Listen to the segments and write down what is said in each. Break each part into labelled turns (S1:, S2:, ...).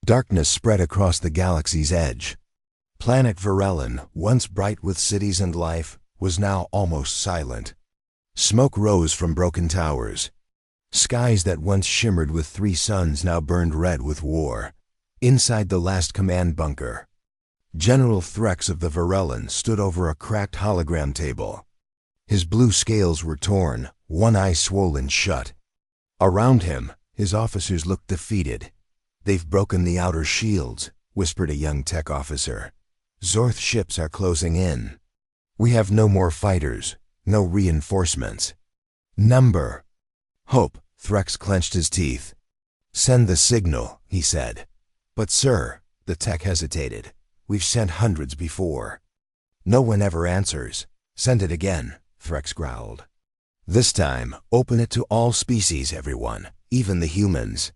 S1: Darkness spread across the galaxy's edge. Planet Varellon, once bright with cities and life, was now almost silent. Smoke rose from broken towers. Skies that once shimmered with 3 suns now burned red with war. Inside the last command bunker, General Threx of the Varellon stood over a cracked hologram table. His blue scales were torn, one eye swollen shut. Around him, his officers looked defeated. "They've broken the outer shields," whispered a young tech officer. "Zorth ships are closing in. We have no more fighters, no reinforcements." "Number." "Hope." Threx clenched his teeth. "Send the signal," he said. "But sir," the tech hesitated, "we've sent hundreds before." "No one ever answers." "Send it again," Threx growled. "This time, open it to all species, everyone, even the humans."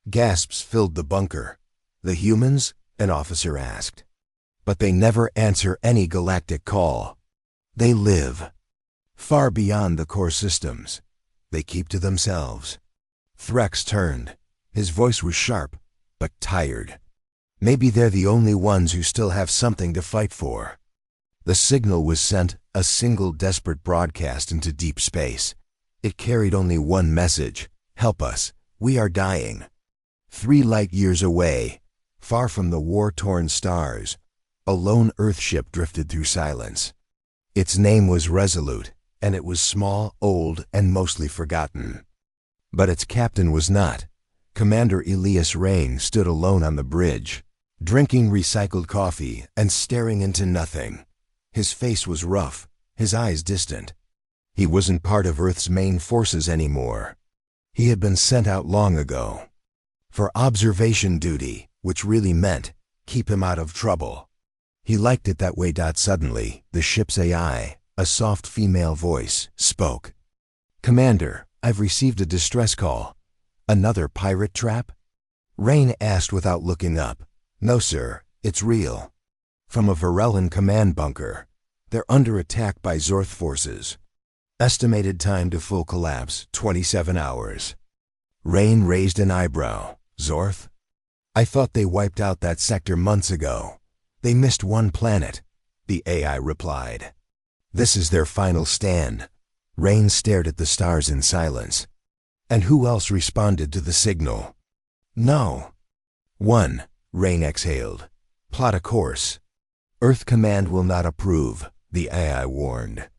S1: Gasps filled the bunker. "The humans?" an officer asked. "But they never answer any galactic call. They live far beyond the core systems. They keep to themselves." Threx turned. His voice was sharp, but tired. "Maybe they're the only ones who still have something to fight for." The signal was sent, a single desperate broadcast into deep space. It carried only one message: "Help us. We are dying." 3 light years away, far from the war-torn stars, a lone Earthship drifted through silence. Its name was Resolute, and it was small, old, and mostly forgotten. But its captain was not. Commander Elias Rain stood alone on the bridge, drinking recycled coffee and staring into nothing. His face was rough, his eyes distant. He wasn't part of Earth's main forces anymore. He had been sent out long ago. For observation duty, which really meant keep him out of trouble. He liked it that way. Suddenly, the ship's AI, a soft female voice, spoke. "Commander, I've received a distress call." "Another pirate trap?" Rain asked without looking up. "No, sir, it's real. From a Varellon command bunker. They're under attack by Zorth forces. Estimated time to full collapse, 27 hours. Rain raised an eyebrow. "Zorth? I thought they wiped out that sector months ago. They missed one planet," the AI replied. "This is their final stand." Rain stared at the stars in silence. "And who else responded to the signal?" "No." "One," Rain exhaled. "Plot a course." "Earth Command will not approve," the AI warned.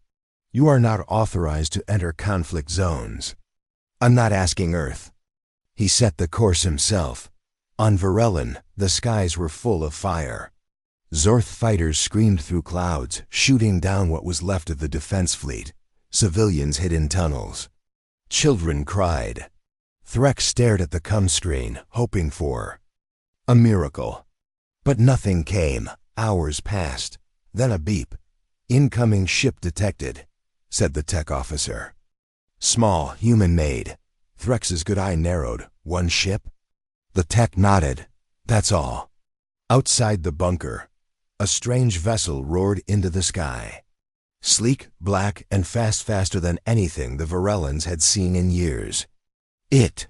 S1: "You are not authorized to enter conflict zones." "I'm not asking Earth." He set the course himself. On Varellon, the skies were full of fire. Zorth fighters screamed through clouds, shooting down what was left of the defense fleet. Civilians hid in tunnels. Children cried. Threx stared at the comm screen, hoping for a miracle. But nothing came. Hours passed. Then a beep. "Incoming ship detected," said the tech officer. "Small, human-made." Threx's good eye narrowed. "One ship?" The tech nodded. "That's all." Outside the bunker, a strange vessel roared into the sky. Sleek, black, and faster than anything the Varellons had seen in years. It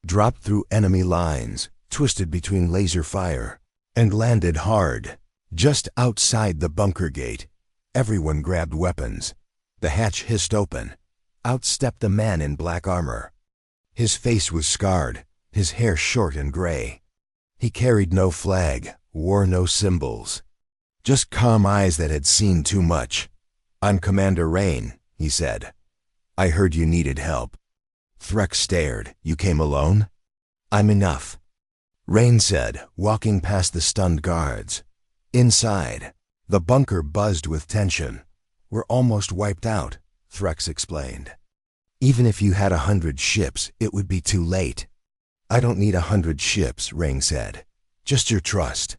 S1: dropped through enemy lines, twisted between laser fire, and landed hard, just outside the bunker gate. Everyone grabbed weapons. The hatch hissed open. Out stepped a man in black armor. His face was scarred, his hair short and gray. He carried no flag, wore no symbols. Just calm eyes that had seen too much. "I'm Commander Rain," he said. "I heard you needed help." Threx stared. "You came alone?" "I'm enough," Rain said, walking past the stunned guards. Inside, the bunker buzzed with tension. "We're almost wiped out," Threx explained. "Even if you had 100 ships, it would be too late." "I don't need 100 ships," Rain said. "Just your trust."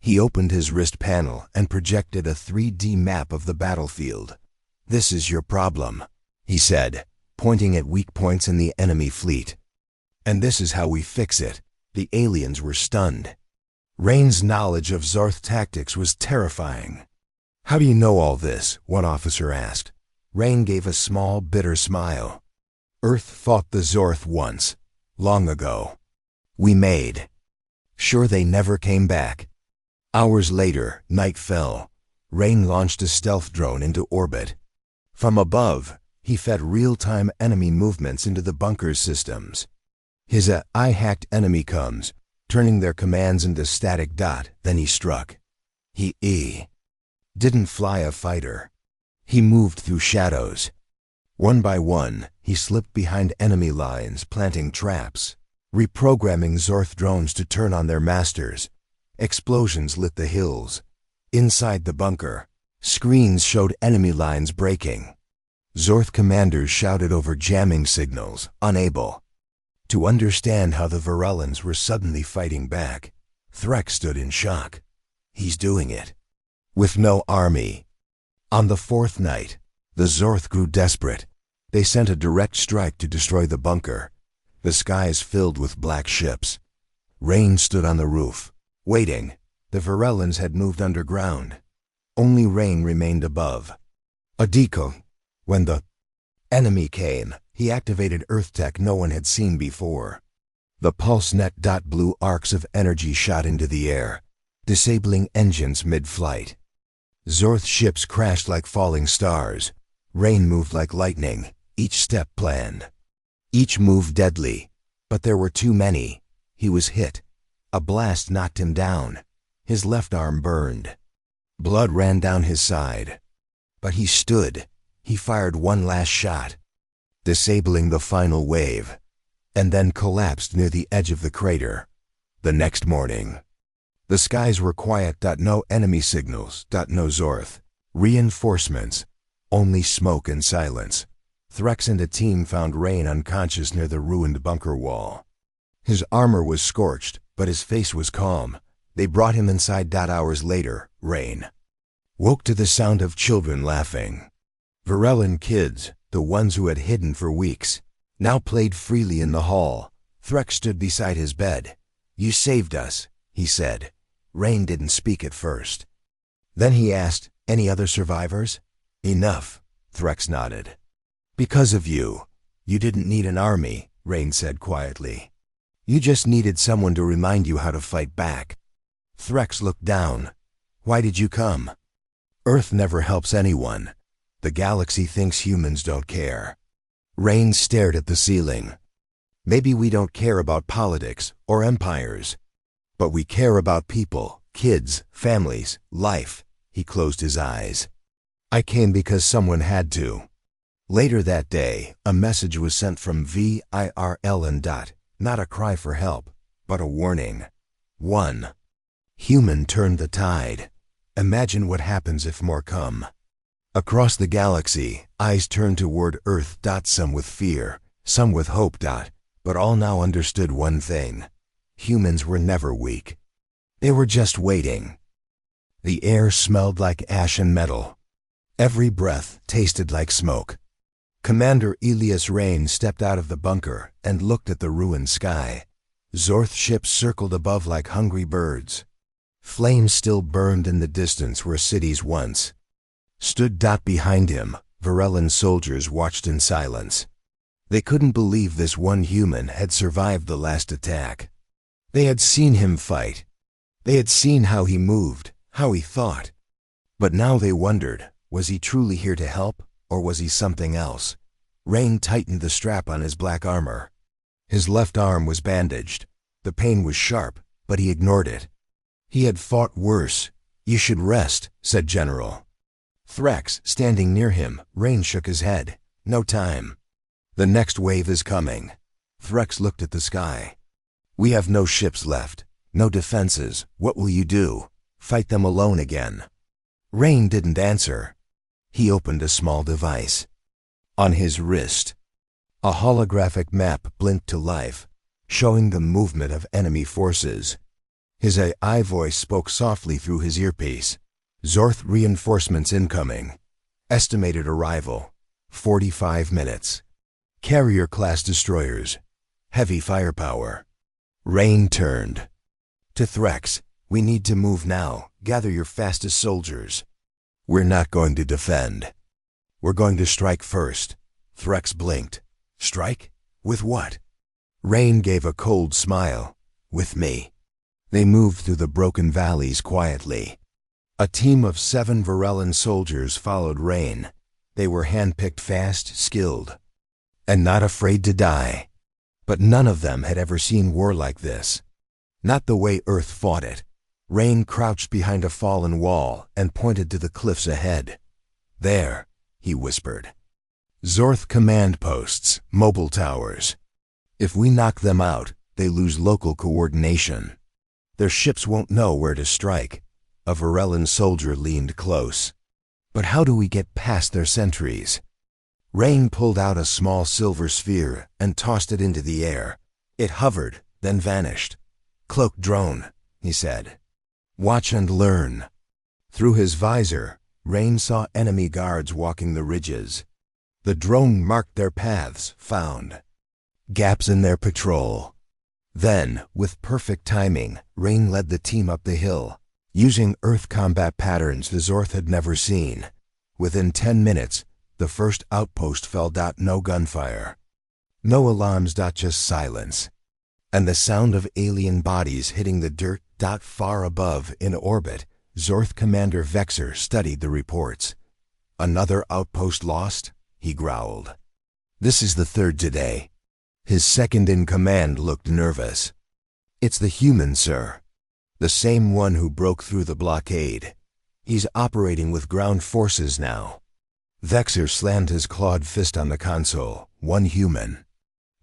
S1: He opened his wrist panel and projected a 3D map of the battlefield. "This is your problem," he said, pointing at weak points in the enemy fleet. "And this is how we fix it." The aliens were stunned. Rain's knowledge of Zorth tactics was terrifying. "How do you know all this?" one officer asked. Rain gave a small, bitter smile. "Earth fought the Zorth once, long ago. We made Sure, they never came back. Hours later, night fell. Rain launched a stealth drone into orbit. From above, he fed real-time enemy movements into the bunker's systems. His eye hacked enemy comes, turning their commands into static dot, then he struck. He didn't fly a fighter. He moved through shadows. One by one, he slipped behind enemy lines, planting traps, reprogramming Zorth drones to turn on their masters. Explosions lit the hills. Inside the bunker, screens showed enemy lines breaking. Zorth commanders shouted over jamming signals, unable to understand how the Varellans were suddenly fighting back. Threx stood in shock. He's doing it with no army. On the fourth night, the Zorth grew desperate. They sent a direct strike to destroy the bunker. The skies filled with black ships. Rain stood on the roof, waiting. The Varellans had moved underground. Only Rain remained above. A decoy. When the enemy came, he activated Earth tech no one had seen before. The pulse net blue arcs of energy shot into the air, disabling engines mid-flight. Zorth ships crashed like falling stars. Rain moved like lightning, each step planned. Each move deadly, but there were too many. He was hit. A blast knocked him down. His left arm burned. Blood ran down his side. But he stood. He fired one last shot, disabling the final wave, and then collapsed near the edge of the crater. The next morning, the skies were quiet. No enemy signals. No Zorth reinforcements. Only smoke and silence. Threx and a team found Rain unconscious near the ruined bunker wall. His armor was scorched, but his face was calm. They brought him inside. Hours later, Rain woke to the sound of children laughing. Varellan kids, the ones who had hidden for weeks, now played freely in the hall. Threx stood beside his bed. "You saved us," he said. Rain didn't speak at first. Then he asked, "Any other survivors?" "Enough," Threx nodded. "Because of you. You didn't need an army," Rain said quietly. "You just needed someone to remind you how to fight back." Threx looked down. "Why did you come?" "Earth never helps anyone. The galaxy thinks humans don't care." Rain stared at the ceiling. "Maybe we don't care about politics or empires, but we care about people, kids, families, life." He closed his eyes. "I came because someone had to." Later that day, a message was sent from Virl. Not a cry for help, but a warning. 1. Human turned the tide. Imagine what happens if more come. Across the galaxy, eyes turned toward Earth. Some with fear, some with hope. But all now understood one thing. Humans were never weak. They were just waiting. The air smelled like ash and metal. Every breath tasted like smoke. Commander Elias Rain stepped out of the bunker and looked at the ruined sky. Zorth ships circled above like hungry birds. Flames still burned in the distance where cities once stood. Behind him, Varellan soldiers watched in silence. They couldn't believe this one human had survived the last attack. They had seen him fight. They had seen how he moved, how he thought. But now they wondered, was he truly here to help, or was he something else? Rain tightened the strap on his black armor. His left arm was bandaged. The pain was sharp, but he ignored it. He had fought worse. "You should rest," said General Threx, standing near him. Rain shook his head. "No time. The next wave is coming." Threx looked at the sky. "We have no ships left, no defenses. What will you do? Fight them alone again?" Rain didn't answer. He opened a small device. On his wrist, a holographic map blinked to life, showing the movement of enemy forces. His AI voice spoke softly through his earpiece. "Zorth reinforcements incoming. Estimated arrival, 45 minutes. Carrier-class destroyers. Heavy firepower." Rain turned to Threx. "We need to move now. Gather your fastest soldiers. We're not going to defend. We're going to strike first." Threx blinked. "Strike? With what?" Rain gave a cold smile. "With me." They moved through the broken valleys quietly. A team of 7 Varellan soldiers followed Rain. They were handpicked fast, skilled, and not afraid to die. But none of them had ever seen war like this. Not the way Earth fought it. Rain crouched behind a fallen wall and pointed to the cliffs ahead. "There," he whispered. "Zorth command posts, mobile towers. If we knock them out, they lose local coordination. Their ships won't know where to strike." A Varellan soldier leaned close. "But how do we get past their sentries?" Rain pulled out a small silver sphere and tossed it into the air. It hovered, then vanished. "Cloaked drone," he said. "Watch and learn." Through his visor, Rain saw enemy guards walking the ridges. The drone marked their paths, found gaps in their patrol. Then, with perfect timing, Rain led the team up the hill, using Earth combat patterns the Zorth had never seen. Within 10 minutes, the first outpost fell. No gunfire. No alarms. Just silence. And the sound of alien bodies hitting the dirt. Far above, in orbit, Zorth Commander Vexer studied the reports. "Another outpost lost?" he growled. "This is the 3rd today." His second-in-command looked nervous. "It's the human, sir. The same one who broke through the blockade. He's operating with ground forces now." Vexer slammed his clawed fist on the console. "One human?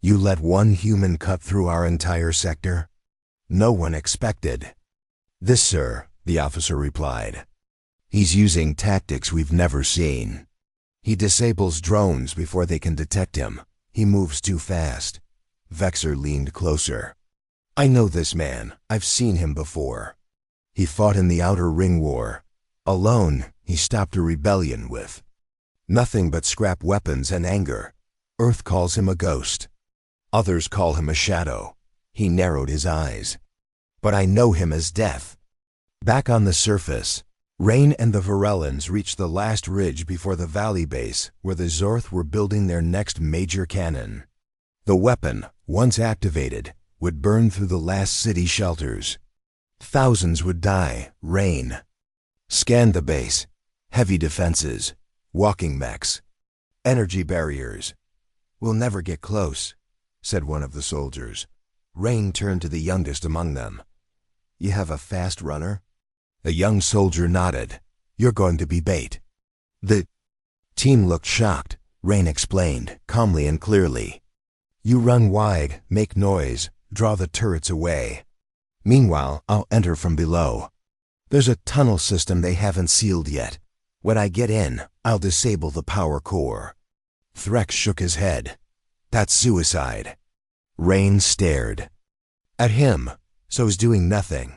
S1: You let one human cut through our entire sector? No one expected." "This, sir," the officer replied. "He's using tactics we've never seen. He disables drones before they can detect him. He moves too fast." Vexer leaned closer. "I know this man. I've seen him before. He fought in the Outer Ring War. Alone, he stopped a rebellion with nothing but scrap weapons and anger. Earth calls him a ghost. Others call him a shadow." He narrowed his eyes. "But I know him as death." Back on the surface, Rain and the Varellans reached the last ridge before the valley base where the Zorth were building their next major cannon. The weapon, once activated, would burn through the last city shelters. Thousands would die. Rain scanned the base. Heavy defenses, walking mechs, energy barriers. "We'll never get close," said one of the soldiers. Rain turned to the youngest among them. "You have a fast runner?" A young soldier nodded. "You're going to be bait." The team looked shocked. Rain explained, calmly and clearly. "You run wide, make noise, draw the turrets away. Meanwhile, I'll enter from below. There's a tunnel system they haven't sealed yet. When I get in, I'll disable the power core." Threx shook his head. "That's suicide." Rain stared at him, so he's doing nothing.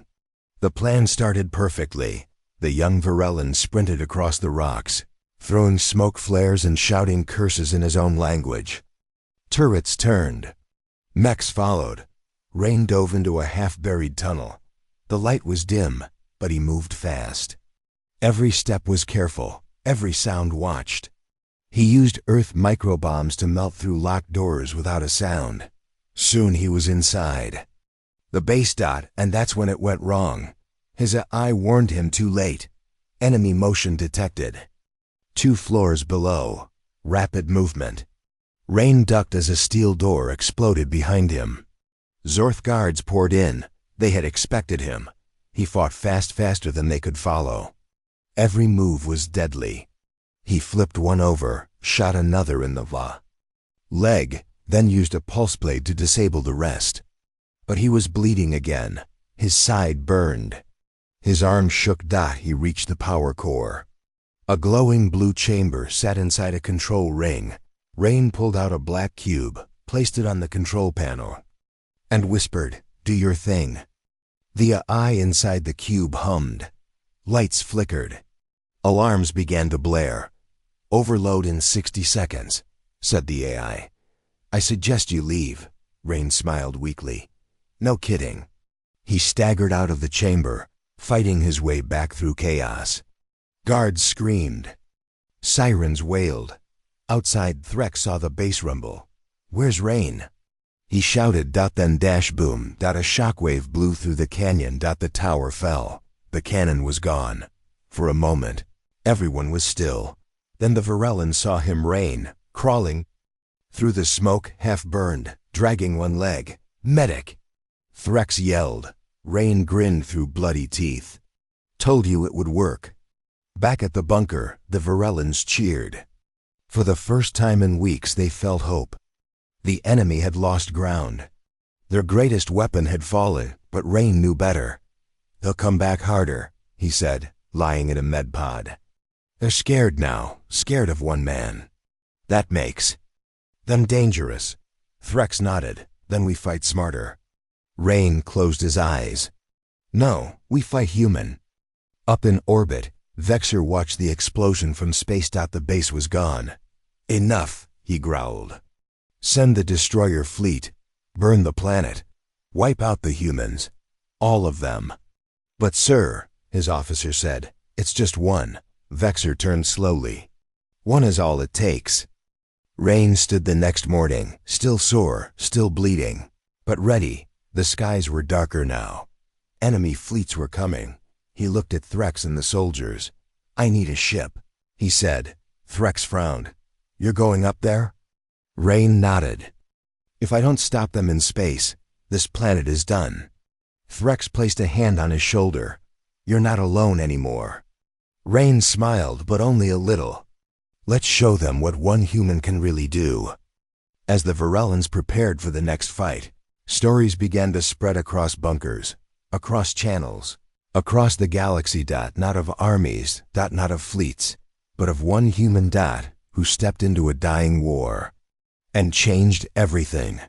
S1: The plan started perfectly. The young Varellan sprinted across the rocks, throwing smoke flares and shouting curses in his own language. Turrets turned. Mechs followed. Rain dove into a half-buried tunnel. The light was dim, but he moved fast. Every step was careful, every sound watched. He used Earth microbombs to melt through locked doors without a sound. Soon he was inside the base. And that's when it went wrong. His eye warned him too late. Enemy motion detected. 2 floors below. Rapid movement. Rain ducked as a steel door exploded behind him. Zorth guards poured in. They had expected him. He fought faster than they could follow. Every move was deadly. He flipped one over, shot another in the leg, then used a pulse blade to disable the rest. But he was bleeding again. His side burned. His arm shook. He reached the power core. A glowing blue chamber sat inside a control ring. Rain pulled out a black cube, placed it on the control panel, and whispered, "Do your thing." The eye inside the cube hummed. Lights flickered. Alarms began to blare. "Overload in 60 seconds, said the AI. "I suggest you leave." Rain smiled weakly. "No kidding." He staggered out of the chamber, fighting his way back through chaos. Guards screamed. Sirens wailed. Outside, Threx saw the base rumble. "Where's Rain?" He shouted. Then dash boom. A shockwave blew through the canyon. The tower fell. The cannon was gone. For a moment, everyone was still. Then the Varellans saw him, Rain, crawling through the smoke, half-burned, dragging one leg. Medic! Threx yelled. Rain grinned through bloody teeth. Told you it would work. Back at the bunker, the Varellans cheered. For the first time in weeks they felt hope. The enemy had lost ground. Their greatest weapon had fallen, but Rain knew better. They'll come back harder, he said, lying in a med pod. They're scared now, scared of one man. That makes them dangerous. Threx nodded. Then we fight smarter. Rain closed his eyes. No, we fight human. Up in orbit, Vexor watched the explosion from space. The base was gone. Enough, he growled. Send the destroyer fleet. Burn the planet. Wipe out the humans. All of them. But sir, his officer said, it's just one. Vexor turned slowly. One is all it takes. Rain stood the next morning, still sore, still bleeding, but ready. The skies were darker now. Enemy fleets were coming. He looked at Threx and the soldiers. I need a ship, he said. Threx frowned. You're going up there? Rain nodded. If I don't stop them in space, this planet is done. Threx placed a hand on his shoulder. You're not alone anymore. Rain smiled, but only a little. Let's show them what one human can really do. As the Varellans prepared for the next fight, stories began to spread across bunkers, across channels, across the galaxy. Not of armies, not of fleets, but of one human who stepped into a dying war and changed everything.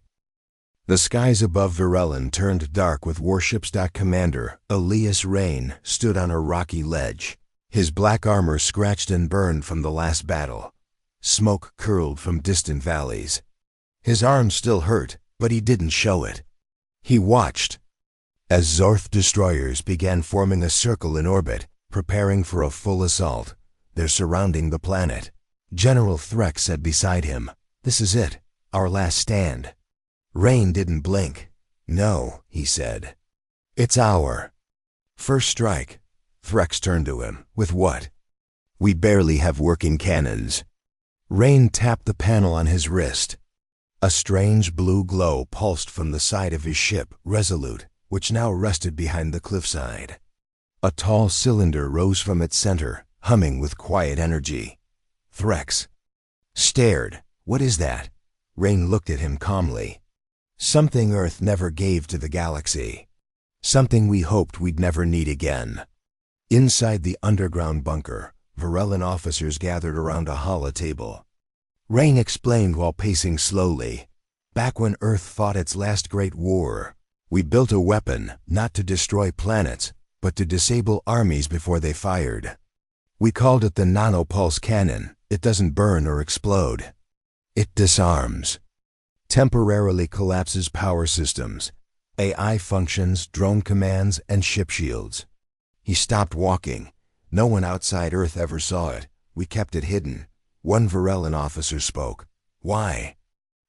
S1: The skies above Varellon turned dark with warships. Commander Elias Rain stood on a rocky ledge. His black armor scratched and burned from the last battle. Smoke curled from distant valleys. His arms still hurt, but he didn't show it. He watched as Zorth destroyers began forming a circle in orbit, preparing for a full assault. They're surrounding the planet. General Threx said beside him, "This is it, our last stand." Rain didn't blink. "No," he said. "It's our first strike." Threx turned to him. "With what?" "We barely have working cannons." Rain tapped the panel on his wrist. A strange blue glow pulsed from the side of his ship, Resolute, which now rested behind the cliffside. A tall cylinder rose from its center, humming with quiet energy. Threx stared. "What is that?" Rain looked at him calmly. "Something Earth never gave to the galaxy. Something we hoped we'd never need again." Inside the underground bunker, Varellon officers gathered around a hollow table. Rain explained while pacing slowly. "Back when Earth fought its last great war, we built a weapon not to destroy planets, but to disable armies before they fired. We called it the nanopulse cannon. It doesn't burn or explode. It disarms. Temporarily collapses power systems, AI functions, drone commands, and ship shields." He stopped walking. "No one outside Earth ever saw it. We kept it hidden." One Varellon officer spoke. "Why?"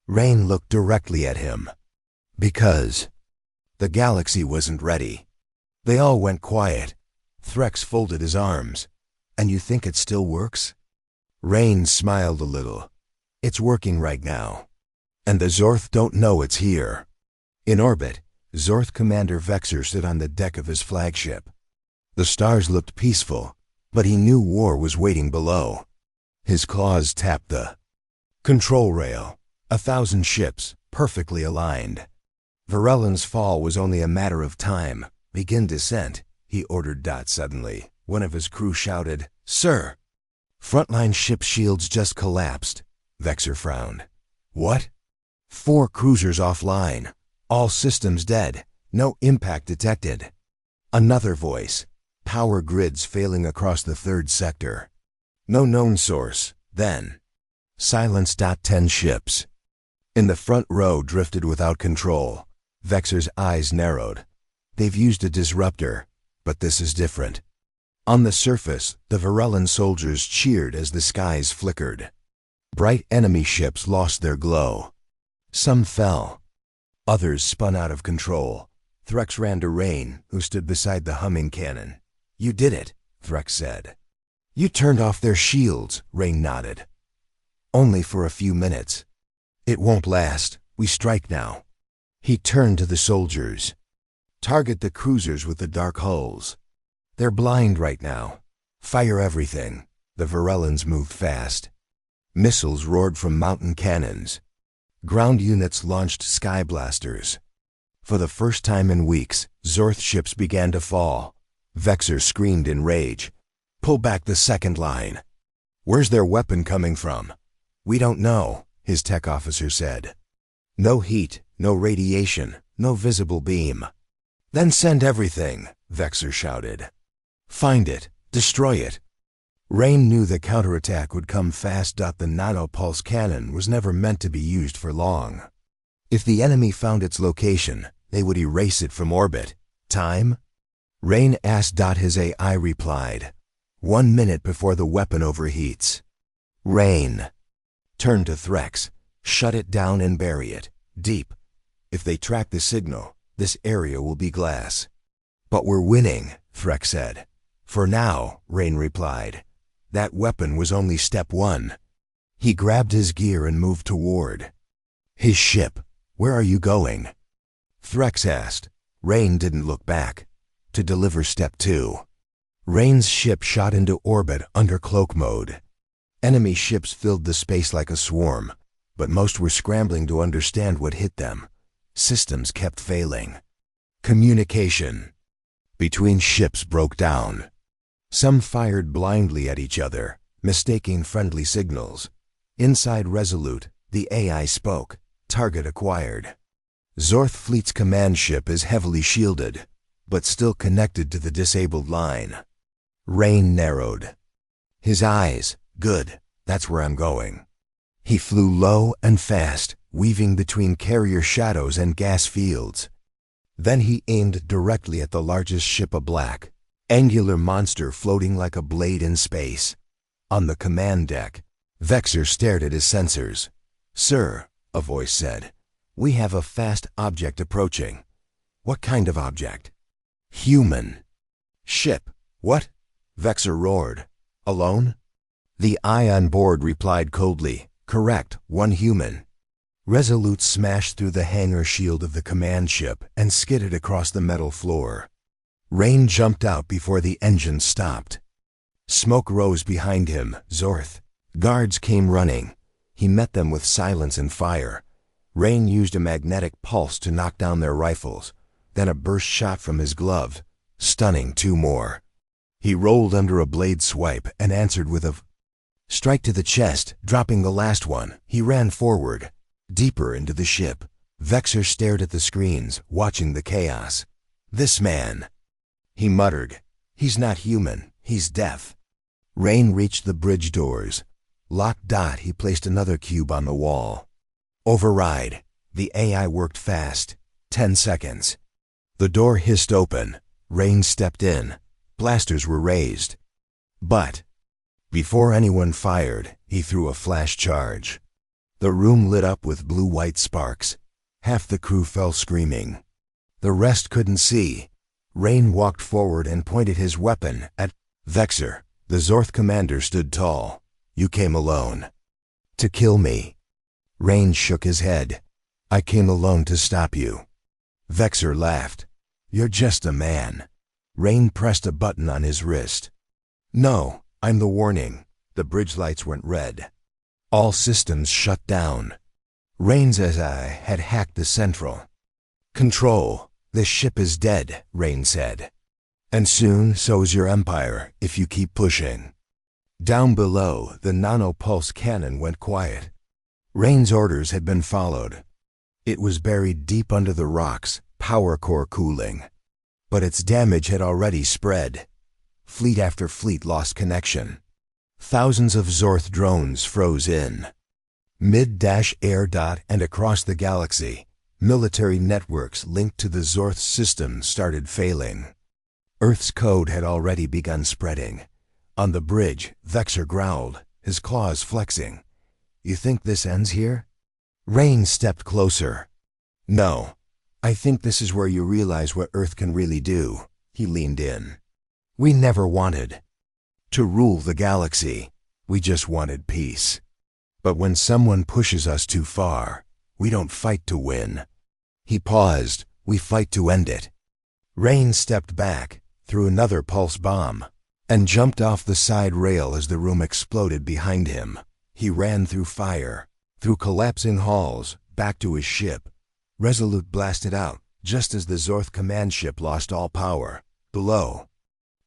S1: Rain looked directly at him. "Because the galaxy wasn't ready." They all went quiet. Threx folded his arms. "And you think it still works?" Rain smiled a little. "It's working right now. And the Zorth don't know it's here." In orbit, Zorth Commander Vexor stood on the deck of his flagship. The stars looked peaceful, but he knew war was waiting below. His claws tapped the control rail. 1,000 ships, perfectly aligned. Varellon's fall was only a matter of time. "Begin descent," he ordered. Suddenly, one of his crew shouted, "Sir!" "Frontline ship shields just collapsed." Vexor frowned. "What?" "4 cruisers offline. All systems dead. No impact detected." Another voice. "Power grids failing across the 3rd sector. No known source." Then, silence. 10 ships in the front row drifted without control. Vexor's eyes narrowed. "They've used a disruptor, but this is different." On the surface, the Varellon soldiers cheered as the skies flickered. Bright enemy ships lost their glow. Some fell. Others spun out of control. Threx ran to Rain, who stood beside the humming cannon. "You did it," Threx said. "You turned off their shields," Rain nodded. "Only for a few minutes. It won't last. We strike now." He turned to the soldiers. "Target the cruisers with the dark hulls. They're blind right now. Fire everything." The Varellans moved fast. Missiles roared from mountain cannons. Ground units launched sky blasters. For the first time in weeks, Zorth ships began to fall. Vexor screamed in rage. "Pull back the second line." "Where's their weapon coming from?" "We don't know," his tech officer said. "No heat, no radiation, no visible beam." "Then send everything," Vexor shouted. "Find it. Destroy it." Rain knew the counterattack would come fast. The nanopulse cannon was never meant to be used for long. If the enemy found its location, they would erase it from orbit. Time? Rain asked. His AI replied, 1 minute before the weapon overheats. Rain. Turn to Threx. Shut it down and bury it. Deep. If they track the signal, this area will be glass. "But we're winning," Threx said. "For now," Rain replied. "That weapon was only step one." He grabbed his gear and moved toward his ship. "Where are you going?" Threx asked. Rain didn't look back. "To deliver step 2. Rain's ship shot into orbit under cloak mode. Enemy ships filled the space like a swarm, but most were scrambling to understand what hit them. Systems kept failing. Communication between ships broke down. Some fired blindly at each other, mistaking friendly signals. Inside Resolute, the AI spoke. Target acquired. Zorth Fleet's command ship is heavily shielded, but still connected to the disabled line. Rain narrowed his eyes. "Good, that's where I'm going." He flew low and fast, weaving between carrier shadows and gas fields. Then he aimed directly at the largest ship, a black, angular monster floating like a blade in space. On the command deck, Vexor stared at his sensors. "Sir," a voice said, "we have a fast object approaching." "What kind of object?" "Human." "Ship." "What?" Vexor roared. "Alone?" The eye on board replied coldly, "Correct, one human." Resolute smashed through the hangar shield of the command ship and skidded across the metal floor. Rain jumped out before the engine stopped. Smoke rose behind him. Zorth. Guards came running. He met them with silence and fire. Rain used a magnetic pulse to knock down their rifles, then a burst shot from his glove, stunning 2 more. He rolled under a blade swipe and answered with a strike to the chest. Dropping the last one, he ran forward, deeper into the ship. Vexor stared at the screens, watching the chaos. "This man," he muttered. "He's not human, he's death." Rain reached the bridge doors. Locked. He placed another cube on the wall. Override. The AI worked fast. 10 seconds. The door hissed open. Rain stepped in. Blasters were raised. But before anyone fired, he threw a flash charge. The room lit up with blue-white sparks. Half the crew fell screaming. The rest couldn't see. Rain walked forward and pointed his weapon at Vexor. The Zorth commander stood tall. "You came alone." "To kill me." Rain shook his head. "I came alone to stop you." Vexor laughed. "You're just a man." Rain pressed a button on his wrist. "No, I'm the warning." The bridge lights went red. All systems shut down. Rain's AI had hacked the central. "Control, this ship is dead," Rain said. "And soon so is your empire, if you keep pushing." Down below, the nanopulse cannon went quiet. Rain's orders had been followed. It was buried deep under the rocks, power core cooling. But its damage had already spread. Fleet after fleet lost connection. Thousands of Zorth drones froze in. Mid-air. And across the galaxy, military networks linked to the Zorth system started failing. Earth's code had already begun spreading. On the bridge, Vexor growled, his claws flexing. "You think this ends here?" Rain stepped closer. No. I think this is where you realize what Earth can really do. He leaned in. We never wanted to rule the galaxy. We just wanted peace. But when someone pushes us too far, we don't fight to win. He paused. We fight to end it. Rain stepped back, threw another pulse bomb, and jumped off the side rail as the room exploded behind him. He ran through fire, through collapsing halls, back to his ship. Resolute blasted out, just as the Zorth command ship lost all power. Below,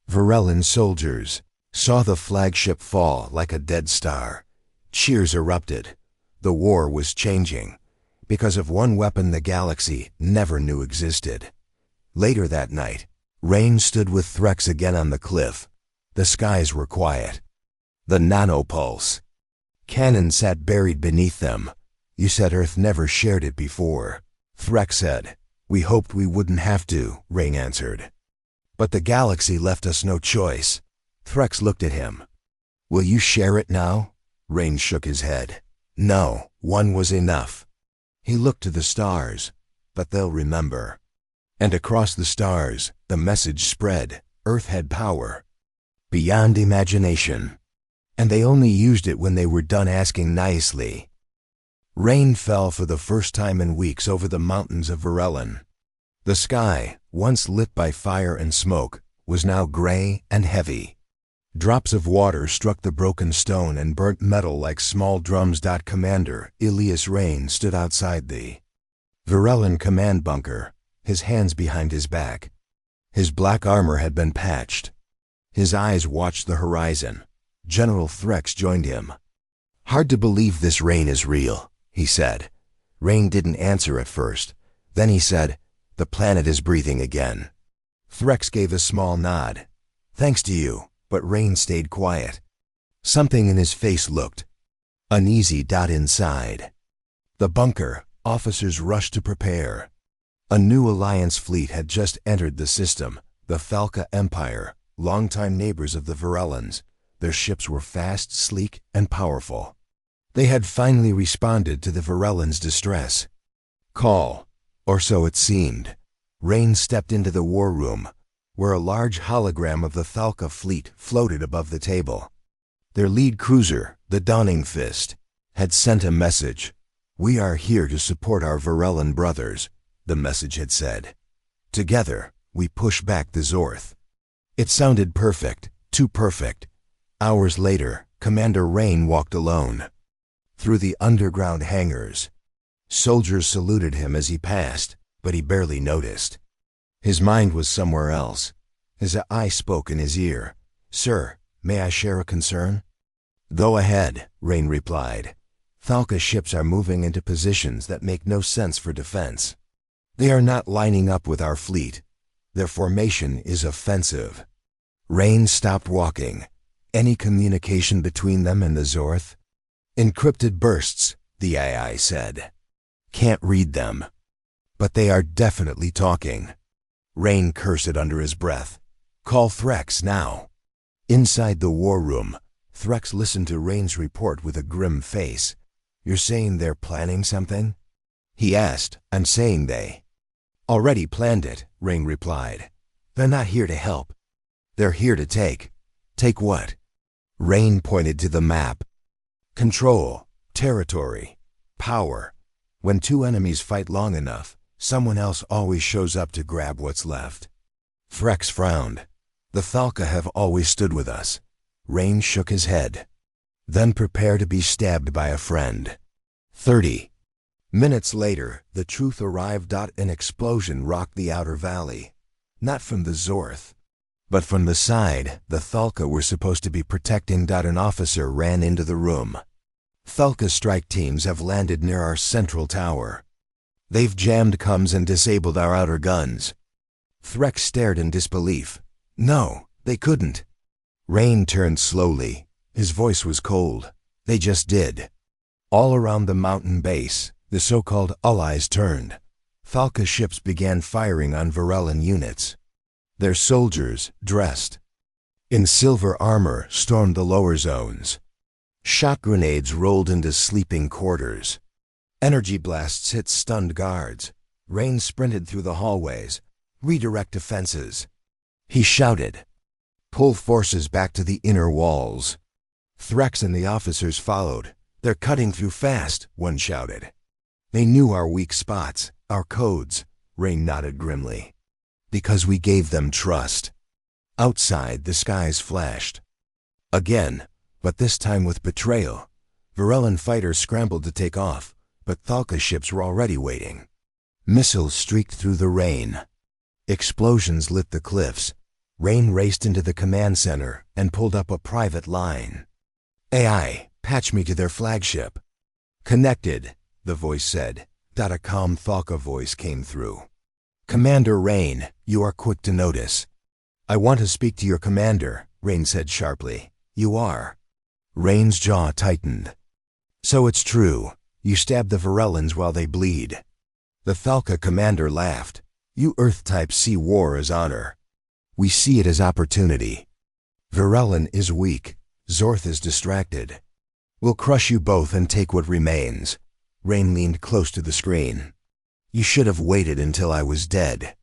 S1: Varellan soldiers saw the flagship fall like a dead star. Cheers erupted. The war was changing, because of one weapon the galaxy never knew existed. Later that night, Rain stood with Threx again on the cliff. The skies were quiet. The nanopulse cannon sat buried beneath them. You said Earth never shared it before. Threx said. We hoped we wouldn't have to, Rain answered. But the galaxy left us no choice. Threx looked at him. Will you share it now? Rain shook his head. No, one was enough. He looked to the stars. But they'll remember. And across the stars, the message spread. Earth had power. Beyond imagination. And they only used it when they were done asking nicely. Rain fell for the first time in weeks over the mountains of Varellan. The sky, once lit by fire and smoke, was now gray and heavy. Drops of water struck the broken stone and burnt metal like small drums. Commander Elias Rain stood outside the Varellan command bunker, his hands behind his back. His black armor had been patched. His eyes watched the horizon. General Threx joined him. Hard to believe this rain is real, he said. Rain didn't answer at first. Then he said, the planet is breathing again. Threx gave a small nod. Thanks to you, but Rain stayed quiet. Something in his face looked uneasy. Inside the bunker, officers rushed to prepare. A new Alliance fleet had just entered the system, the Falca Empire, longtime neighbors of the Varellans. Their ships were fast, sleek, and powerful. They had finally responded to the Varellans' distress call, or so it seemed. Rain stepped into the war room, where a large hologram of the Falca fleet floated above the table. Their lead cruiser, the Dawning Fist, had sent a message. We are here to support our Varellan brothers, the message had said. Together, we push back the Zorth. It sounded perfect, too perfect. Hours later, Commander Rain walked alone through the underground hangars. Soldiers saluted him as he passed, but he barely noticed. His mind was somewhere else. His eye spoke in his ear. Sir, may I share a concern? Go ahead, Rain replied. Falca ships are moving into positions that make no sense for defense. They are not lining up with our fleet. Their formation is offensive. Rain stopped walking. Any communication between them and the Zorth? Encrypted bursts, the AI said. Can't read them. But they are definitely talking. Rain cursed under his breath. Call Threx now. Inside the war room, Threx listened to Rain's report with a grim face. You're saying they're planning something? He asked. I'm saying they already planned it, Rain replied. They're not here to help. They're here to take. Take what? Rain pointed to the map. Control, territory, power. When two enemies fight long enough, someone else always shows up to grab what's left. Threx frowned. The Falca have always stood with us. Rain shook his head. Then prepare to be stabbed by a friend. 30 minutes later, the truth arrived. An explosion rocked the outer valley. Not from the Zorth, but from the side the Falca were supposed to be protecting. An officer ran into the room. Falca strike teams have landed near our central tower. They've jammed comms and disabled our outer guns. Threx stared in disbelief. No, they couldn't. Rain turned slowly. His voice was cold. They just did. All around the mountain base, the so-called allies turned. Falca ships began firing on Varellan units. Their soldiers, dressed in silver armor, stormed the lower zones. Shot grenades rolled into sleeping quarters. Energy blasts hit stunned guards. Rain sprinted through the hallways. Redirect defenses. He shouted. Pull forces back to the inner walls. Threx and the officers followed. They're cutting through fast, one shouted. They knew our weak spots, our codes, Rain nodded grimly. Because we gave them trust. Outside, the skies flashed. Again, but this time with betrayal. Varellan fighters scrambled to take off, but Thalka ships were already waiting. Missiles streaked through the rain. Explosions lit the cliffs. Rain raced into the command center and pulled up a private line. AI, patch me to their flagship. Connected, the voice said. A calm Thalka voice came through. Commander Rain, you are quick to notice. I want to speak to your commander, Rain said sharply. You are. Rain's jaw tightened. So it's true. You stabbed the Varellans while they bleed. The Thalka commander laughed. You Earth-types see war as honor. We see it as opportunity. Varellan is weak. Zorth is distracted. We'll crush you both and take what remains. Rain leaned close to the screen. You should have waited until I was dead.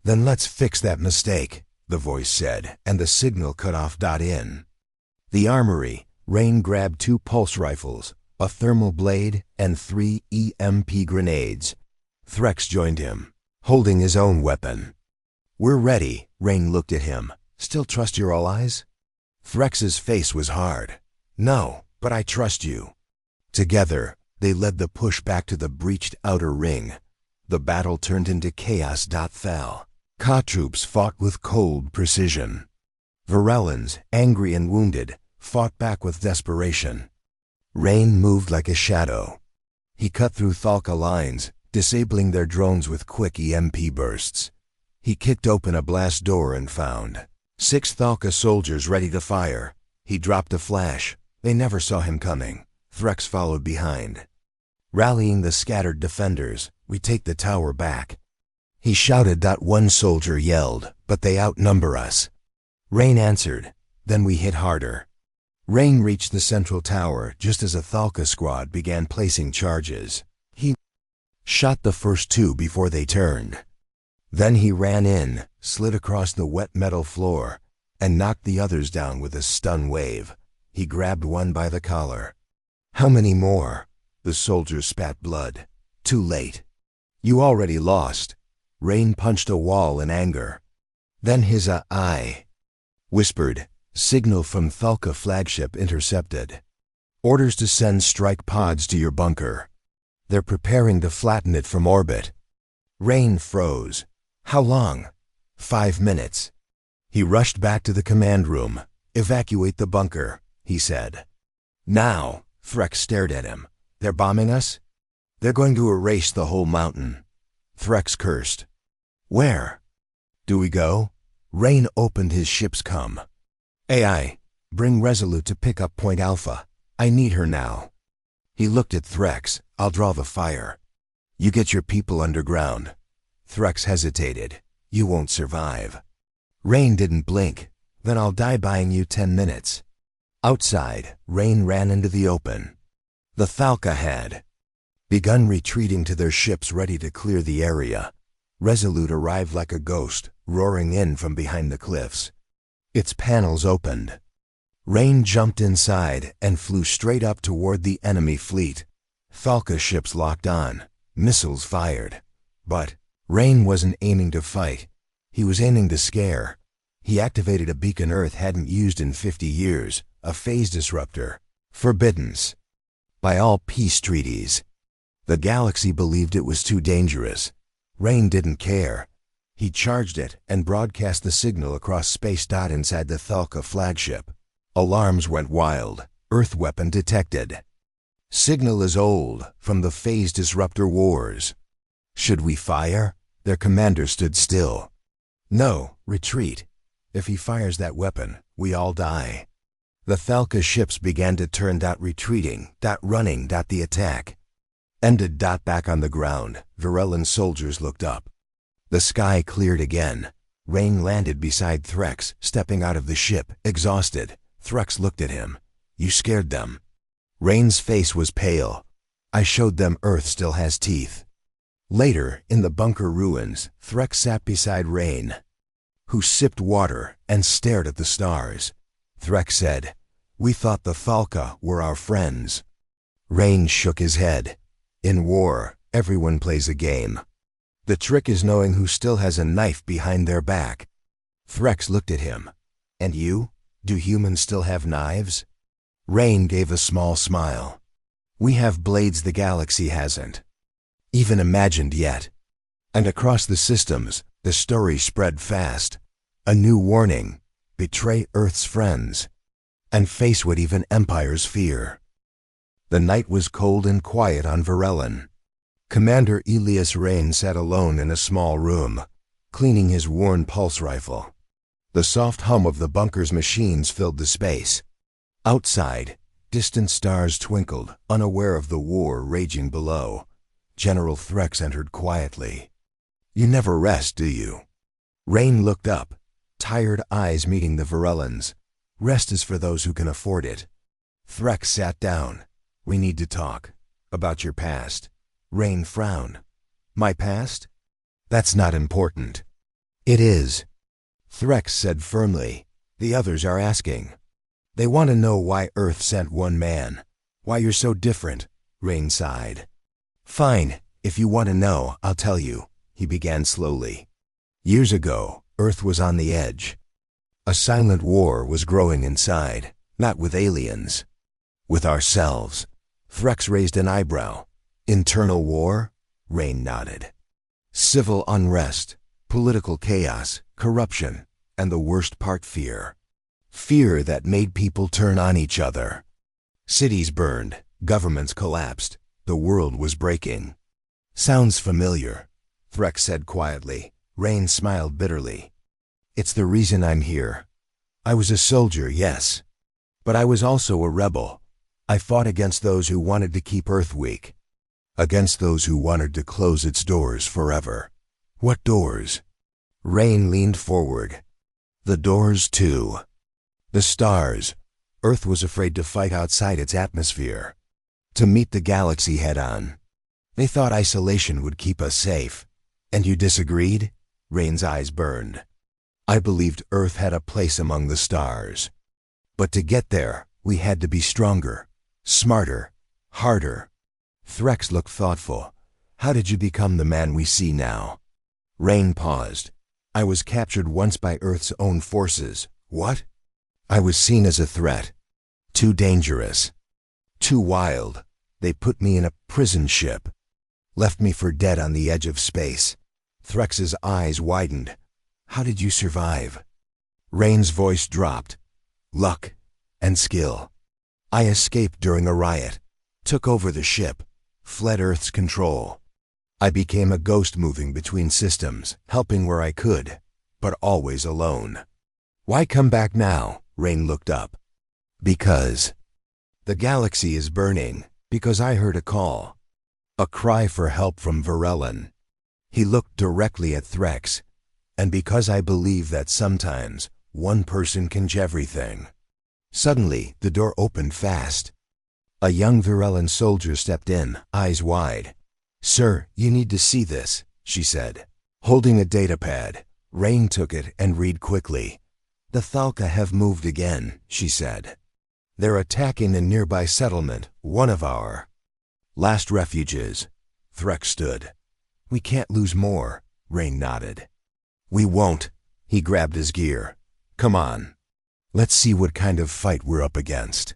S1: Then let's fix that mistake, the voice said, and the signal cut off. In the armory, Rain grabbed 2 pulse rifles, a thermal blade, and 3 EMP grenades. Threx joined him, holding his own weapon. We're ready, Rain looked at him. Still trust your allies? Threx's face was hard. No, but I trust you. Together, they led the push back to the breached outer ring. The battle turned into chaos. Ka troops fought with cold precision. Varellans, angry and wounded, fought back with desperation. Rain moved like a shadow. He cut through Thalka lines, disabling their drones with quick EMP bursts. He kicked open a blast door and found 6 Thalka soldiers ready to fire. He dropped a flash. They never saw him coming. Threx followed behind. Rallying the scattered defenders, we take the tower back. He shouted. One soldier yelled, but they outnumber us. Rain answered. Then we hit harder. Rain reached the central tower just as a Thalka squad began placing charges. He shot the first 2 before they turned. Then he ran in, slid across the wet metal floor, and knocked the others down with a stun wave. He grabbed one by the collar. How many more? The soldier spat blood. Too late. You already lost. Rain punched a wall in anger. Then his eye whispered. Signal from Thalka flagship intercepted. Orders to send strike pods to your bunker. They're preparing to flatten it from orbit. Rain froze. How long? 5 minutes. He rushed back to the command room. Evacuate the bunker, he said. Now, Threx stared at him. They're bombing us? They're going to erase the whole mountain. Threx cursed. Where? Do we go? Rain opened his ship's comm. AI, bring Resolute to pick up Point Alpha. I need her now. He looked at Threx. I'll draw the fire. You get your people underground. Threx hesitated. You won't survive. Rain didn't blink. Then I'll die buying you 10 minutes. Outside, Rain ran into the open. The Thalka had begun retreating to their ships ready to clear the area. Resolute arrived like a ghost, roaring in from behind the cliffs. Its panels opened. Rain jumped inside and flew straight up toward the enemy fleet. Thalka ships locked on, missiles fired. But Rain wasn't aiming to fight. He was aiming to scare. He activated a beacon Earth hadn't used in 50 years, a phase disruptor. Forbiddance by all peace treaties. The galaxy believed it was too dangerous. Rain didn't care. He charged it and broadcast the signal across space. Inside the Thalka flagship. Alarms went wild. Earth weapon detected. Signal is old, from the phase disruptor wars. Should we fire? Their commander stood still. No, retreat. If he fires that weapon, we all die. The Thalka ships began to turn. Retreating, running, the attack. Ended. Back on the ground, Varellan soldiers looked up. The sky cleared again. Rain landed beside Threx, stepping out of the ship, exhausted. Threx looked at him. You scared them. Rain's face was pale. I showed them Earth still has teeth. Later, in the bunker ruins, Threx sat beside Rain, who sipped water and stared at the stars. Threx said, "We thought the Thalka were our friends." Rain shook his head. "In war, everyone plays a game. The trick is knowing who still has a knife behind their back." Threx looked at him. "And you? Do humans still have knives?" Rain gave a small smile. "We have blades the galaxy hasn't even imagined yet." And across the systems, the story spread fast. A new warning: betray Earth's friends and face what even empires fear. The night was cold and quiet on Varellon. Commander Elias Rain sat alone in a small room, cleaning his worn pulse rifle. The soft hum of the bunker's machines filled the space. Outside, distant stars twinkled, unaware of the war raging below. General Threx entered quietly. "You never rest, do you?" Rain looked up, tired eyes meeting the Varellon's. "Rest is for those who can afford it." Threx sat down. "We need to talk about your past." Rain frowned. "My past? That's not important." "It is," Threx said firmly. "The others are asking. They want to know why Earth sent one man. Why you're so different." Rain sighed. "Fine, if you want to know, I'll tell you," he began slowly. "Years ago, Earth was on the edge. A silent war was growing inside, not with aliens, with ourselves." Threx raised an eyebrow. "Internal war?" Rain nodded. "Civil unrest, political chaos, corruption, and the worst part, fear. Fear that made people turn on each other. Cities burned, governments collapsed, the world was breaking." "Sounds familiar," Threx said quietly. Rain smiled bitterly. "It's the reason I'm here. I was a soldier, yes, but I was also a rebel. I fought against those who wanted to keep Earth weak, against those who wanted to close its doors forever." "What doors?" Rain leaned forward. "The doors, too. The stars. Earth was afraid to fight outside its atmosphere, to meet the galaxy head-on. They thought isolation would keep us safe." "And you disagreed?" Rain's eyes burned. "I believed Earth had a place among the stars. But to get there, we had to be stronger, smarter, harder." Threx looked thoughtful. "How did you become the man we see now?" Rain paused. "I was captured once by Earth's own forces." "What?" "I was seen as a threat. Too dangerous. Too wild. They put me in a prison ship. Left me for dead on the edge of space." Threx's eyes widened. "How did you survive?" Rain's voice dropped. "Luck and skill. I escaped during a riot, took over the ship, fled Earth's control. I became a ghost moving between systems, helping where I could, but always alone." "Why come back now?" Rain looked up. "Because the galaxy is burning. Because I heard a call. A cry for help from Varellon." He looked directly at Threx. "And because I believe that sometimes one person can change everything." Suddenly, the door opened fast. A young Varellon soldier stepped in, eyes wide. "Sir, you need to see this," she said. Holding a datapad, Rain took it and read quickly. "The Thalka have moved again," she said. "They're attacking a nearby settlement, one of our last refuges." Threx stood. "We can't lose more," Rain nodded. "We won't." He grabbed his gear. "Come on. Let's see what kind of fight we're up against."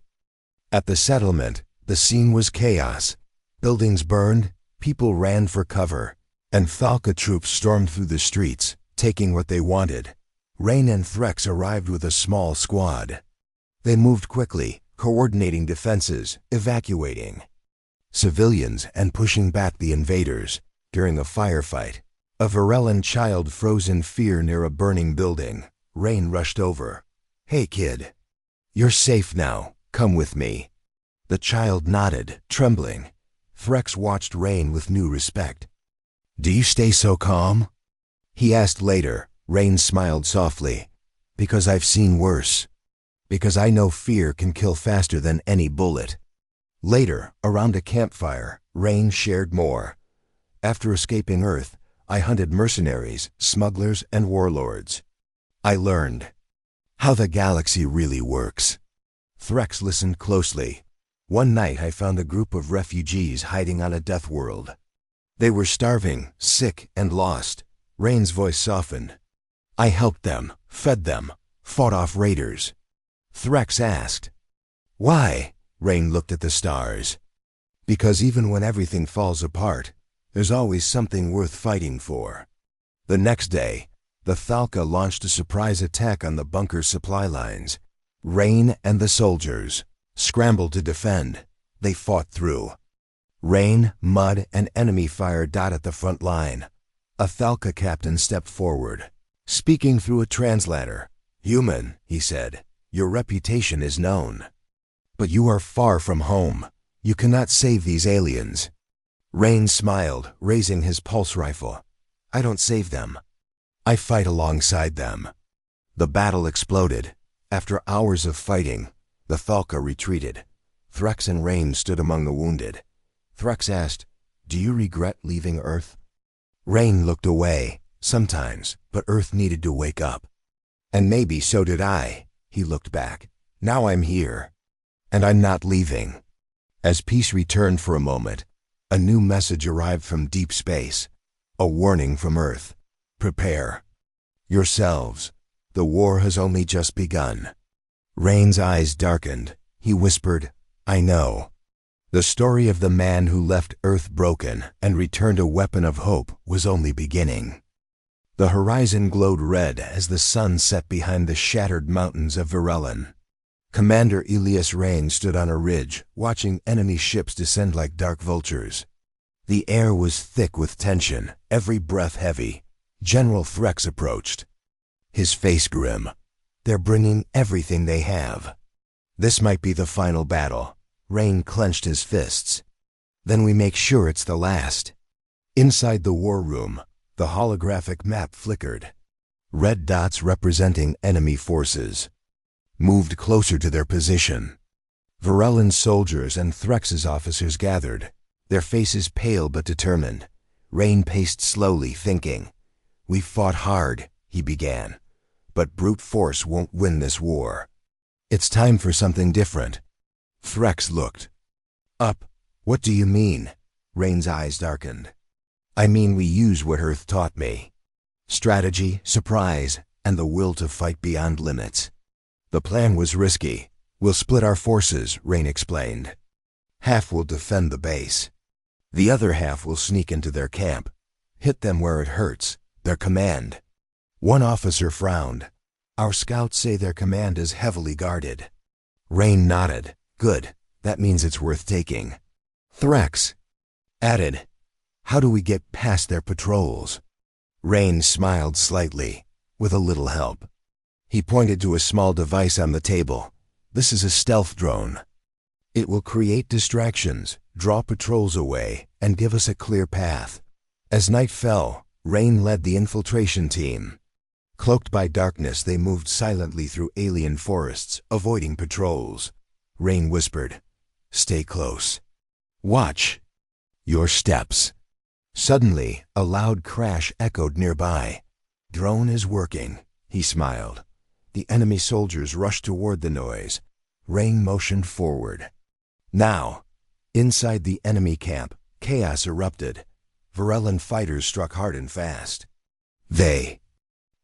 S1: At the settlement, the scene was chaos. Buildings burned, people ran for cover, and Thalka troops stormed through the streets, taking what they wanted. Rain and Threx arrived with a small squad. They moved quickly, coordinating defenses, evacuating civilians, and pushing back the invaders. During a firefight, a Varellon child froze in fear near a burning building. Rain rushed over. "Hey, kid. You're safe now. Come with me." The child nodded, trembling. Threx watched Rain with new respect. "Do you stay so calm?" he asked later. Rain smiled softly. "Because I've seen worse. Because I know fear can kill faster than any bullet." Later, around a campfire, Rain shared more. After escaping Earth, I hunted mercenaries, smugglers, and warlords. I learned how the galaxy really works. Threx listened closely. One night I found a group of refugees hiding on a death world. They were starving, sick, and lost. Rain's voice softened. I helped them, fed them, fought off raiders. Threx asked, "Why?" Rain looked at the stars. "Because even when everything falls apart, there's always something worth fighting for." The next day, the Thalka launched a surprise attack on the bunker's supply lines. Rain and the soldiers scrambled to defend. They fought through. Rain, mud, and enemy fire dot at the front line. A Thalka captain stepped forward, speaking through a translator. "Human," he said, "your reputation is known. But you are far from home. You cannot save these aliens." Rain smiled, raising his pulse rifle. "I don't save them. I fight alongside them." The battle exploded. After hours of fighting, the Thalka retreated. Threx and Rain stood among the wounded. Threx asked, "Do you regret leaving Earth?" Rain looked away. "Sometimes, but Earth needed to wake up. And maybe so did I." He looked back. "Now I'm here. And I'm not leaving." As peace returned for a moment, a new message arrived from deep space. A warning from Earth. "Prepare yourselves. The war has only just begun." Rain's eyes darkened. He whispered, "I know." The story of the man who left Earth broken and returned a weapon of hope was only beginning. The horizon glowed red as the sun set behind the shattered mountains of Virellin. Commander Elias Rain stood on a ridge, watching enemy ships descend like dark vultures. The air was thick with tension, every breath heavy. General Threx approached, his face grim. "They're bringing everything they have. This might be the final battle." Rain clenched his fists. "Then we make sure it's the last." Inside the war room, the holographic map flickered. Red dots representing enemy forces moved closer to their position. Virellin's soldiers and Threx's officers gathered, their faces pale but determined. Rain paced slowly, thinking. "We fought hard," he began, "but brute force won't win this war. It's time for something different." Threx looked up. "What do you mean?" Rain's eyes darkened. "I mean we use what Earth taught me. Strategy, surprise, and the will to fight beyond limits. The plan was risky. We'll split our forces," Rain explained. "Half will defend the base. The other half will sneak into their camp, hit them where it hurts, their command." One officer frowned. "Our scouts say their command is heavily guarded." Rain nodded. "Good. That means it's worth taking." Threx added, "How do we get past their patrols?" Rain smiled slightly. "With a little help." He pointed to a small device on the table. "This is a stealth drone. It will create distractions, draw patrols away, and give us a clear path." As night fell, Rain led the infiltration team. Cloaked by darkness, they moved silently through alien forests, avoiding patrols. Rain whispered, "Stay close. Watch your steps." Suddenly, a loud crash echoed nearby. "Drone is working," he smiled. The enemy soldiers rushed toward the noise. Rain motioned forward. Now, inside the enemy camp, chaos erupted. Virellin fighters struck hard and fast. They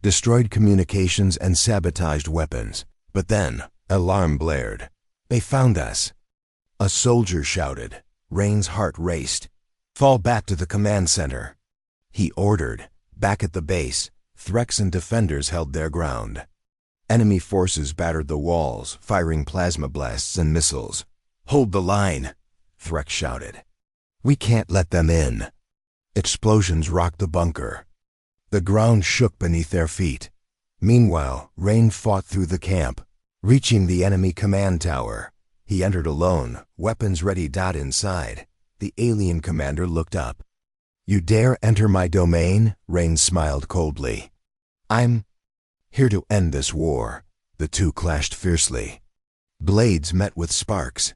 S1: destroyed communications and sabotaged weapons. But then, alarm blared. "They found us!" A soldier shouted. Rain's heart raced. "Fall back to the command center," he ordered. Back at the base, Threx and defenders held their ground. Enemy forces battered the walls, firing plasma blasts and missiles. "Hold the line," Threx shouted. "We can't let them in." Explosions rocked the bunker. The ground shook beneath their feet. Meanwhile, Rain fought through the camp, reaching the enemy command tower. He entered alone, weapons ready. Inside, the alien commander looked up. "You dare enter my domain?" Rain smiled coldly. "I'm here to end this war." The two clashed fiercely. Blades met with sparks.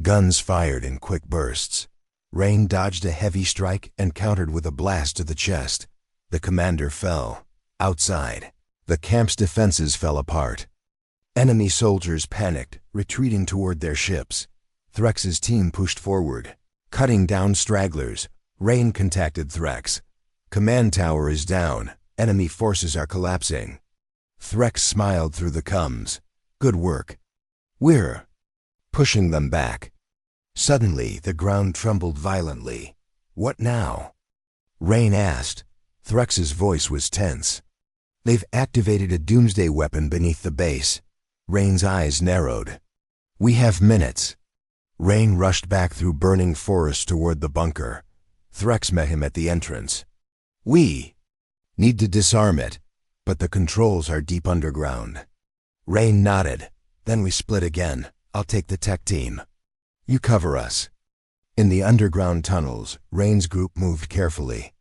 S1: Guns fired in quick bursts. Rain dodged a heavy strike and countered with a blast to the chest. The commander fell. Outside, the camp's defenses fell apart. Enemy soldiers panicked, retreating toward their ships. Threx's team pushed forward, cutting down stragglers. Rain contacted Threx. Command tower is down. Enemy forces are collapsing. Threx smiled through the comms. Good work. We're pushing them back. Suddenly, the ground trembled violently. What now? Rain asked. Threx's voice was tense. They've activated a doomsday weapon beneath the base. Rain's eyes narrowed. We have minutes. Rain rushed back through burning forest toward the bunker. Threx met him at the entrance. We need to disarm it, but the controls are deep underground. Rain nodded. Then we split again. I'll take the tech team. You cover us. In the underground tunnels, Rain's group moved carefully.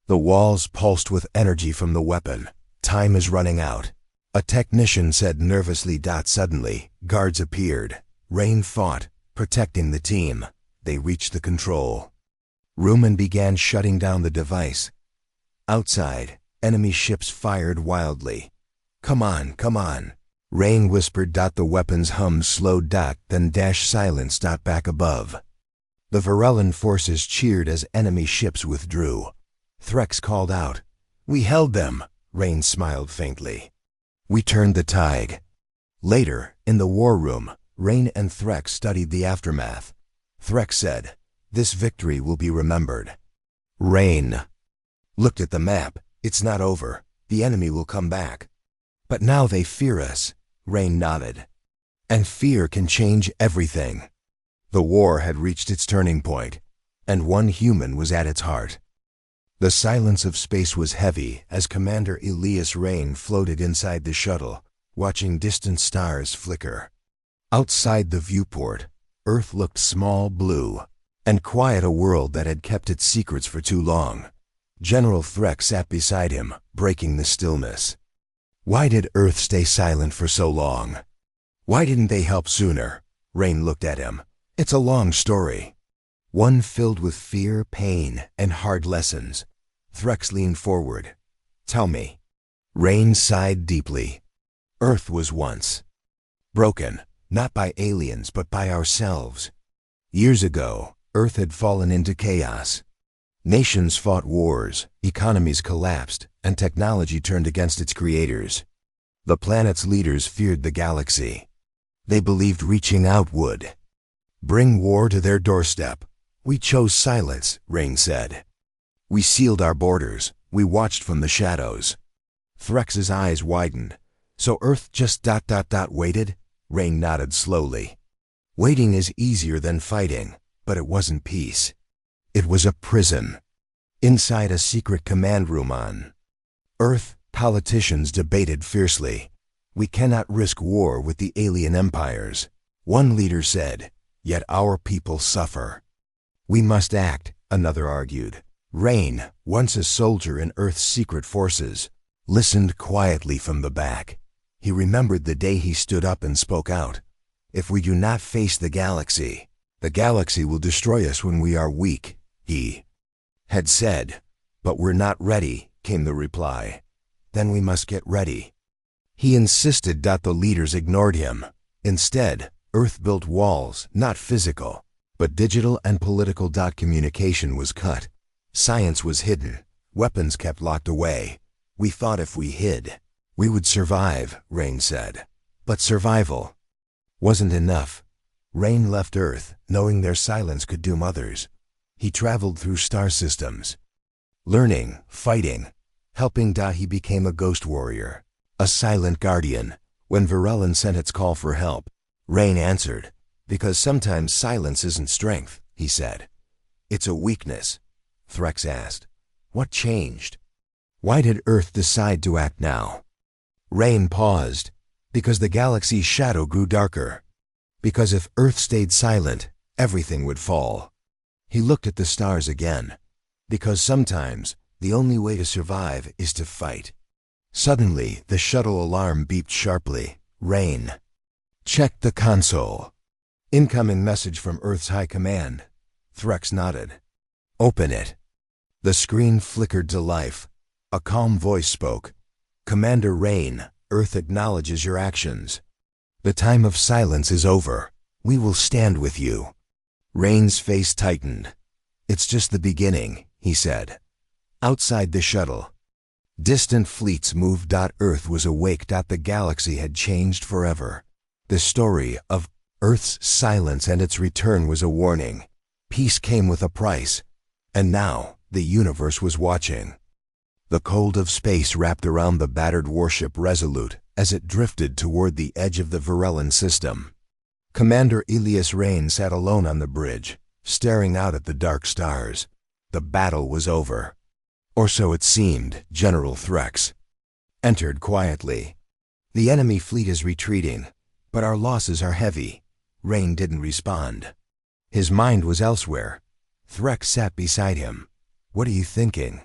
S1: The walls pulsed with energy from the weapon. Time is running out. A technician said nervously. Suddenly, guards appeared. Rain fought, protecting the team. They reached the control room and began shutting down the device. Outside, enemy ships fired wildly. Come on, come on. Rain whispered. The weapons hummed slowed. Then silence. Back above. The Varellan forces cheered as enemy ships withdrew. Threx called out. We held them. Rain smiled faintly. We turned the tide. Later, in the war room, Rain and Threx studied the aftermath. Threx said, this victory will be remembered. Rain looked at the map. It's not over. The enemy will come back. But now they fear us. Rain nodded. And fear can change everything. The war had reached its turning point, and one human was at its heart. The silence of space was heavy as Commander Elias Rain floated inside the shuttle, watching distant stars flicker. Outside the viewport, Earth looked small, blue, and quiet, a world that had kept its secrets for too long. General Threx sat beside him, breaking the stillness. Why did Earth stay silent for so long? Why didn't they help sooner? Rain looked at him. It's a long story. One filled with fear, pain, and hard lessons. Threx leaned forward. Tell me. Rain sighed deeply. Earth was once broken, not by aliens, but by ourselves. Years ago, Earth had fallen into chaos. Nations fought wars, economies collapsed, and technology turned against its creators. The planet's leaders feared the galaxy. They believed reaching out would bring war to their doorstep. We chose silence, Rain said. We sealed our borders. We watched from the shadows. Threx's eyes widened. So Earth just waited? Rain nodded slowly. Waiting is easier than fighting, but it wasn't peace. It was a prison. Inside a secret command room on Earth, politicians debated fiercely. We cannot risk war with the alien empires. One leader said, yet our people suffer. We must act, another argued. Rain, once a soldier in Earth's secret forces, listened quietly from the back. He remembered the day he stood up and spoke out. If we do not face the galaxy will destroy us when we are weak, he had said. But we're not ready, came the reply. Then we must get ready. He insisted. The leaders ignored him. Instead, Earth built walls, not physical, but digital and political. Communication was cut. Science was hidden. Weapons kept locked away. We thought if we hid, we would survive, Rain said. But survival wasn't enough. Rain left Earth, knowing their silence could doom others. He traveled through star systems, learning, fighting, helping. He became a ghost warrior, a silent guardian. When Varellan sent its call for help, Rain answered. Because sometimes silence isn't strength, he said. It's a weakness. Threx asked. What changed? Why did Earth decide to act now? Rain paused. Because the galaxy's shadow grew darker. Because if Earth stayed silent, everything would fall. He looked at the stars again. Because sometimes, the only way to survive is to fight. Suddenly, the shuttle alarm beeped sharply. Rain checked the console. Incoming message from Earth's High Command. Threx nodded. Open it. The screen flickered to life. A calm voice spoke. Commander Rain, Earth acknowledges your actions. The time of silence is over. We will stand with you. Rain's face tightened. It's just the beginning, he said. Outside the shuttle, distant fleets moved. Earth was awake. The galaxy had changed forever. The story of Earth's silence and its return was a warning. Peace came with a price. And now, the universe was watching. The cold of space wrapped around the battered warship Resolute as it drifted toward the edge of the Varellan system. Commander Elias Rain sat alone on the bridge, staring out at the dark stars. The battle was over. Or so it seemed. General Threx entered quietly. The enemy fleet is retreating, but our losses are heavy. Rain didn't respond. His mind was elsewhere. Threx sat beside him. What are you thinking?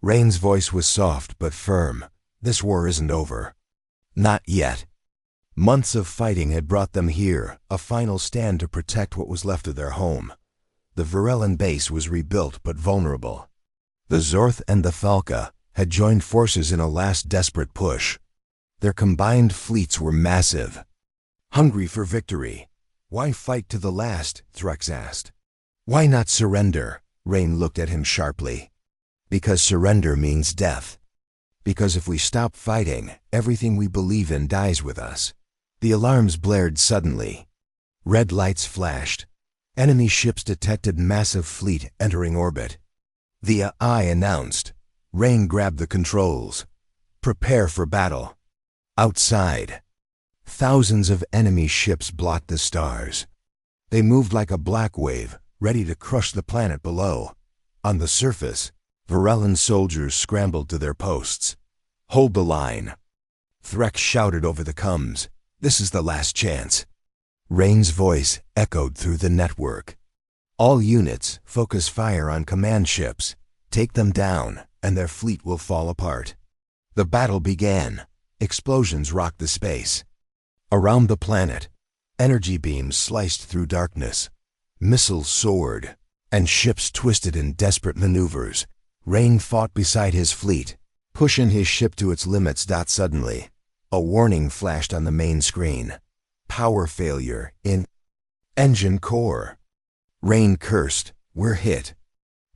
S1: Rain's voice was soft but firm. This war isn't over. Not yet. Months of fighting had brought them here, a final stand to protect what was left of their home. The Varellan base was rebuilt but vulnerable. The Zorth and the Falca had joined forces in a last desperate push. Their combined fleets were massive. Hungry for victory. Why fight to the last? Threx asked. Why not surrender? Rain looked at him sharply. Because surrender means death. Because if we stop fighting, everything we believe in dies with us. The alarms blared suddenly. Red lights flashed. Enemy ships detected massive fleet entering orbit. The AI announced. Rain grabbed the controls. Prepare for battle. Outside, thousands of enemy ships blocked the stars. They moved like a black wave, ready to crush the planet below. On the surface, Varellan soldiers scrambled to their posts. Hold the line. Threx shouted over the comms. This is the last chance. Rain's voice echoed through the network. All units, focus fire on command ships. Take them down, and their fleet will fall apart. The battle began. Explosions rocked the space. Around the planet, energy beams sliced through darkness. Missiles soared, and ships twisted in desperate maneuvers. Rain fought beside his fleet, pushing his ship to its limits. Suddenly, a warning flashed on the main screen. Power failure in engine core. Rain cursed. We're hit.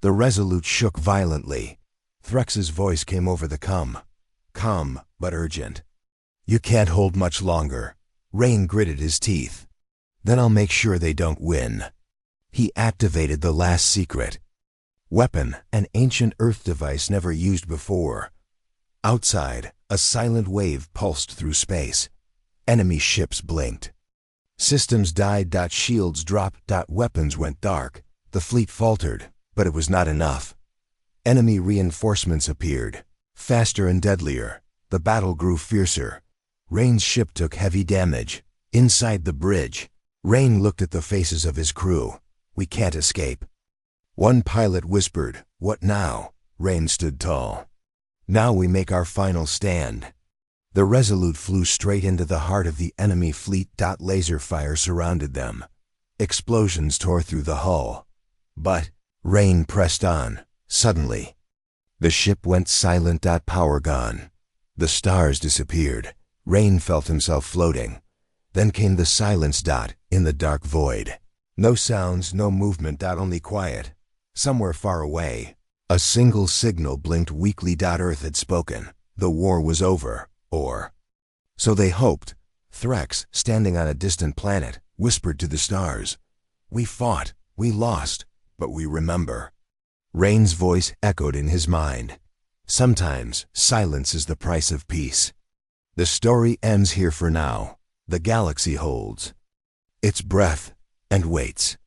S1: The Resolute shook violently. Threx's voice came over the comm. Calm, but urgent. You can't hold much longer. Rain gritted his teeth. Then I'll make sure they don't win. He activated the last secret weapon, an ancient Earth device never used before. Outside, a silent wave pulsed through space. Enemy ships blinked. Systems died. Shields dropped. Weapons went dark. The fleet faltered, but it was not enough. Enemy reinforcements appeared, faster and deadlier. The battle grew fiercer. Rain's ship took heavy damage. Inside the bridge, Rain looked at the faces of his crew. We can't escape. One pilot whispered, "What now?" Rain stood tall. Now we make our final stand. The Resolute flew straight into the heart of the enemy fleet. Laser fire surrounded them. Explosions tore through the hull. But Rain pressed on. Suddenly, the ship went silent. Power gone. The stars disappeared. Rain felt himself floating. Then came the silence. In the dark void. No sounds, no movement. Only quiet. Somewhere far away, a single signal blinked weakly. Earth had spoken. The war was over. Or so they hoped. Threx, standing on a distant planet, whispered to the stars. We fought. We lost. But we remember. Rain's voice echoed in his mind. Sometimes silence is the price of peace. The story ends here for now. The galaxy holds its breath and waits.